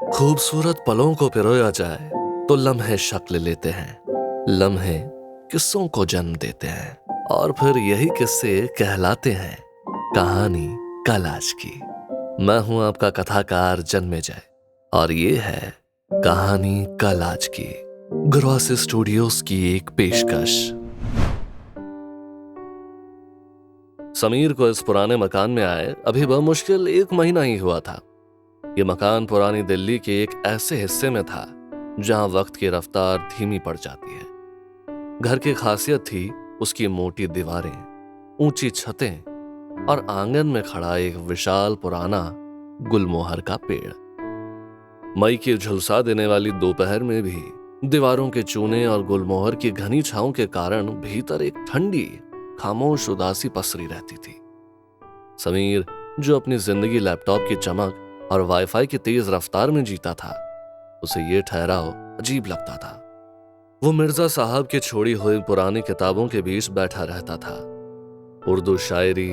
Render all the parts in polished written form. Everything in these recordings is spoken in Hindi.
खूबसूरत पलों को पिरोया जाए तो लम्हे शक्ल लेते हैं, लम्हे किस्सों को जन्म देते हैं और फिर यही किस्से कहलाते हैं कहानी कल आज की। मैं हूं आपका कथाकार जन्मेजय और ये है कहानी कल आज की, ग्रॉस स्टूडियोज की एक पेशकश। समीर को इस पुराने मकान में आए अभी बमुश्किल 1 महीना ही हुआ था। ये मकान पुरानी दिल्ली के एक ऐसे हिस्से में था जहां वक्त की रफ्तार धीमी पड़ जाती है। घर की खासियत थी उसकी मोटी दीवारें, ऊंची छतें और आंगन में खड़ा एक विशाल पुराना गुलमोहर का पेड़। मई की झुलसा देने वाली दोपहर में भी दीवारों के चूने और गुलमोहर की घनी छांव के कारण भीतर एक ठंडी खामोश उदासी पसरी रहती थी। समीर, जो अपनी जिंदगी लैपटॉप की चमक और वाईफाई की तेज रफ्तार में जीता था, उसे ये ठहराव अजीब लगता था। वो मिर्जा साहब की छोड़ी हुई पुरानी किताबों के बीच बैठा रहता था। उर्दू शायरी,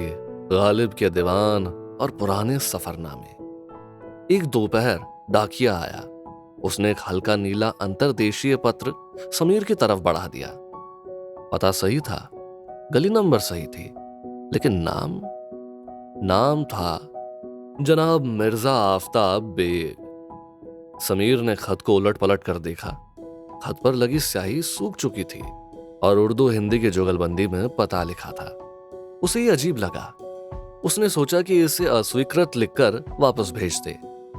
गालिब के दीवान और पुराने सफरनामे। एक दोपहर डाकिया आया। उसने एक हल्का नीला अंतरदेशीय पत्र समीर की तरफ बढ़ा दिया। पता सही था, गली नंबर सही थी, लेकिन नाम था जनाब मिर्जा आफताब बेग। समीर ने खत को उलट पलट कर देखा। खत पर लगी स्याही सूख चुकी थी और उर्दू हिंदी की जुगलबंदी में पता लिखा था। उसे ये अजीब लगा। उसने सोचा कि इसे अस्वीकृत लिखकर वापस भेज दे,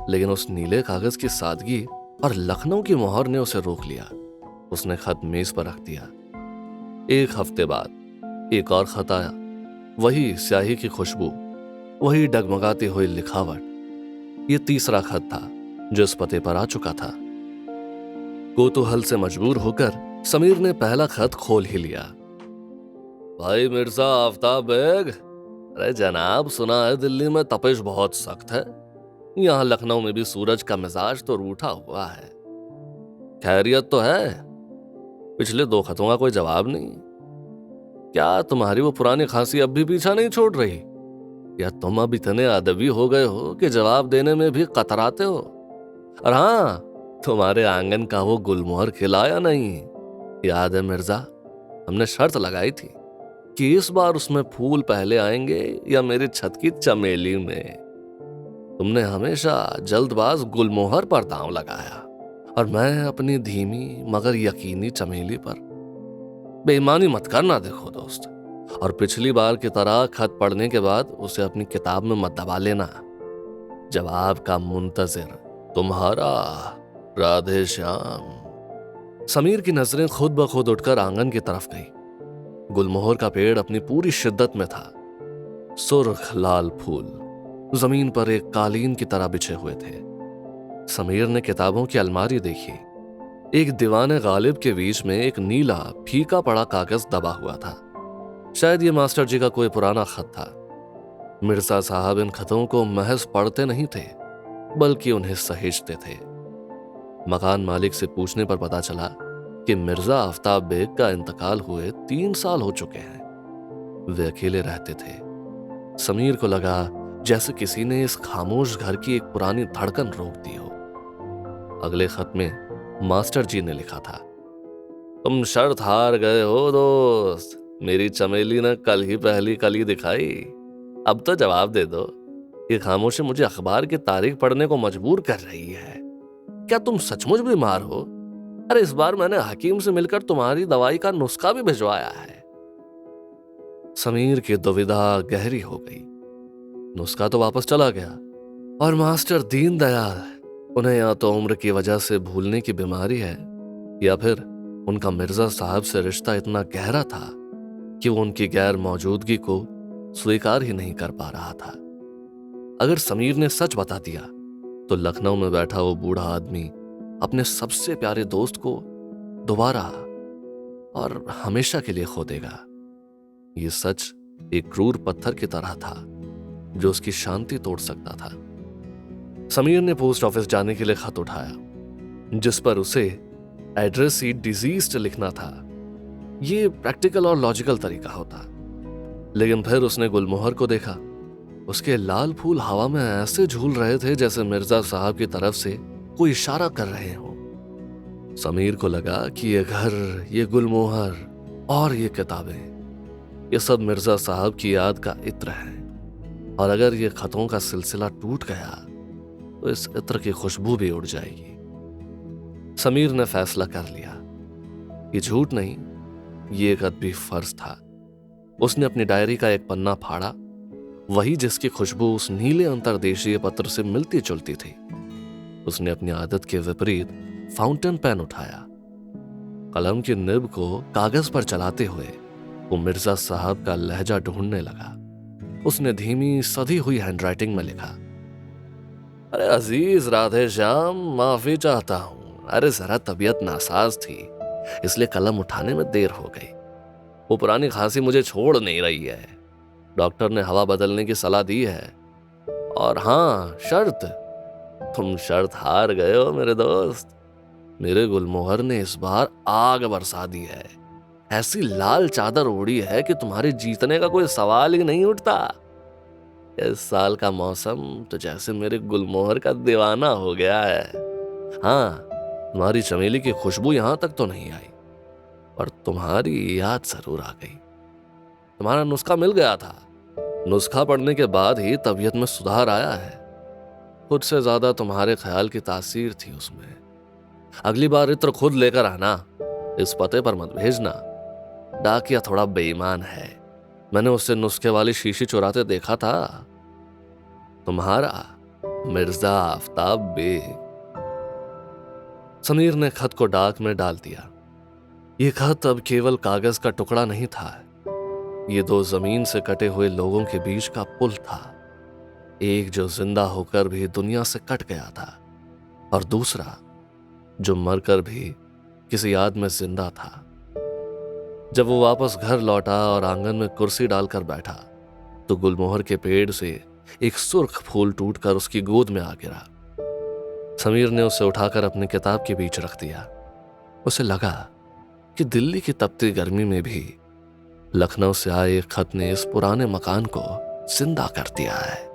लेकिन उस नीले कागज की सादगी और लखनऊ की मोहर ने उसे रोक लिया। उसने खत मेज पर रख दिया। 1 हफ्ते बाद एक और खत आया। वही स्याही की खुशबू, वही डगमगाती हुई लिखावट। ये तीसरा खत था जो इस पते पर आ चुका था। कौतूहल से मजबूर होकर समीर ने पहला खत खोल ही लिया। भाई मिर्जा आफताब बेग, अरे जनाब, सुना है दिल्ली में तपिश बहुत सख्त है। यहाँ लखनऊ में भी सूरज का मिजाज तो रूठा हुआ है। खैरियत तो है? पिछले 2 खतों का कोई जवाब नहीं। क्या तुम्हारी वो पुरानी खांसी अब भी पीछा नहीं छोड़ रही, या तुम अब इतने अदबी हो गए हो कि जवाब देने में भी कतराते हो? और हाँ, तुम्हारे आंगन का वो गुलमोहर खिलाया नहीं? याद है मिर्जा, हमने शर्त लगाई थी कि इस बार उसमें फूल पहले आएंगे या मेरी छत की चमेली में। तुमने हमेशा जल्दबाज गुलमोहर पर दांव लगाया और मैं अपनी धीमी मगर यकीनी चमेली पर। बेईमानी मत करना देखो दोस्त, और पिछली बार की तरह खत पढ़ने के बाद उसे अपनी किताब में मत दबा लेना। जवाब का मुंतजिर तुम्हारा राधे श्याम। समीर की नजरें खुद ब खुद उठकर आंगन की तरफ गई। गुलमोहर का पेड़ अपनी पूरी शिद्दत में था। सुर्ख लाल फूल जमीन पर एक कालीन की तरह बिछे हुए थे। समीर ने किताबों की अलमारी देखी। एक दीवाने गालिब के बीच में एक नीला फीका पड़ा कागज दबा हुआ था। शायद ये मास्टर जी का कोई पुराना खत था। मिर्जा साहब इन खतों को महज पढ़ते नहीं थे, बल्कि उन्हें सहेजते थे। मकान मालिक से पूछने पर पता चला कि मिर्जा आफताब बेग का इंतकाल हुए 3 साल हो चुके हैं। वे अकेले रहते थे। समीर को लगा जैसे किसी ने इस खामोश घर की एक पुरानी धड़कन रोक दी हो। अगले खत में मास्टर जी ने लिखा था, तुम शर्त हार गए हो दोस्त। मेरी चमेली ने कल ही पहली कली दिखाई। अब तो जवाब दे दो। ये खामोशी मुझे अखबार की तारीख पढ़ने को मजबूर कर रही है। क्या तुम सचमुच बीमार हो? अरे इस बार मैंने हकीम से मिलकर तुम्हारी दवाई का नुस्खा भी भिजवाया है। समीर की दुविधा गहरी हो गई। नुस्खा तो वापस चला गया और मास्टर दीनदयाल, उन्हें या तो उम्र की वजह से भूलने की बीमारी है, या फिर उनका मिर्जा साहब से रिश्ता इतना गहरा था कि वो उनकी गैर मौजूदगी को स्वीकार ही नहीं कर पा रहा था। अगर समीर ने सच बता दिया तो लखनऊ में बैठा वो बूढ़ा आदमी अपने सबसे प्यारे दोस्त को दोबारा और हमेशा के लिए खो देगा। ये सच एक क्रूर पत्थर की तरह था जो उसकी शांति तोड़ सकता था। समीर ने पोस्ट ऑफिस जाने के लिए खत उठाया, जिस पर उसे एड्रेस शीट डिजीज्ड लिखना था। ये प्रैक्टिकल और लॉजिकल तरीका होता, लेकिन फिर उसने गुलमोहर को देखा। उसके लाल फूल हवा में ऐसे झूल रहे थे जैसे मिर्जा साहब की तरफ से कोई इशारा कर रहे हो। समीर को लगा कि ये घर, ये गुलमोहर और ये किताबें, ये सब मिर्जा साहब की याद का इत्र है, और अगर ये खतों का सिलसिला टूट गया तो इस इत्र की खुशबू भी उड़ जाएगी। समीर ने फैसला कर लिया। ये झूठ नहीं, ये एक अदबी फर्ज था। उसने अपनी डायरी का एक पन्ना फाड़ा, वही जिसकी खुशबू उस नीले अंतर्देशीय पत्र से मिलती जुलती थी। उसने अपनी आदत के विपरीत फाउंटेन पेन उठाया। कलम की निब को कागज पर चलाते हुए वो मिर्जा साहब का लहजा ढूंढने लगा। उसने धीमी सधी हुई हैंडराइटिंग में लिखा, अरे अजीज राधे श्याम, माफी चाहता हूं। अरे जरा तबीयत नासाज थी, इसलिए कलम उठाने में देर हो गई। वो पुरानी खांसी मुझे छोड़ नहीं रही है। डॉक्टर ने हवा बदलने की सलाह दी है। और हाँ, शर्त, तुम शर्त हार गए हो मेरे दोस्त। मेरे गुलमोहर ने इस बार आग बरसा दी है। ऐसी लाल चादर ओढ़ी है कि तुम्हारे जीतने का कोई सवाल ही नहीं उठता। इस साल का मौसम तो जैसे मेरे गुलमोहर का दीवाना हो गया है। हाँ, तुम्हारी चमेली की खुशबू यहां तक तो नहीं आई, पर तुम्हारी याद जरूर आ गई। तुम्हारा नुस्खा मिल गया था। नुस्खा पढ़ने के बाद ही तबीयत में सुधार आया है। खुद से ज्यादा तुम्हारे ख्याल की तासीर थी उसमें। अगली बार इत्र खुद लेकर आना, इस पते पर मत भेजना। डाकिया थोड़ा बेईमान है, मैंने उससे नुस्खे वाली शीशी चुराते देखा था। तुम्हारा मिर्जा आफताब बेग। समीर ने खत को डाक में डाल दिया। यह खत अब केवल कागज का टुकड़ा नहीं था, ये दो जमीन से कटे हुए लोगों के बीच का पुल था। एक जो जिंदा होकर भी दुनिया से कट गया था, और दूसरा जो मरकर भी किसी याद में जिंदा था। जब वो वापस घर लौटा और आंगन में कुर्सी डालकर बैठा, तो गुलमोहर के पेड़ से एक सुर्ख फूल टूटकर उसकी गोद में आ गिरा। समीर ने उसे उठाकर अपनी किताब के बीच रख दिया। उसे लगा कि दिल्ली की तपती गर्मी में भी लखनऊ से आए एक खत ने इस पुराने मकान को जिंदा कर दिया है।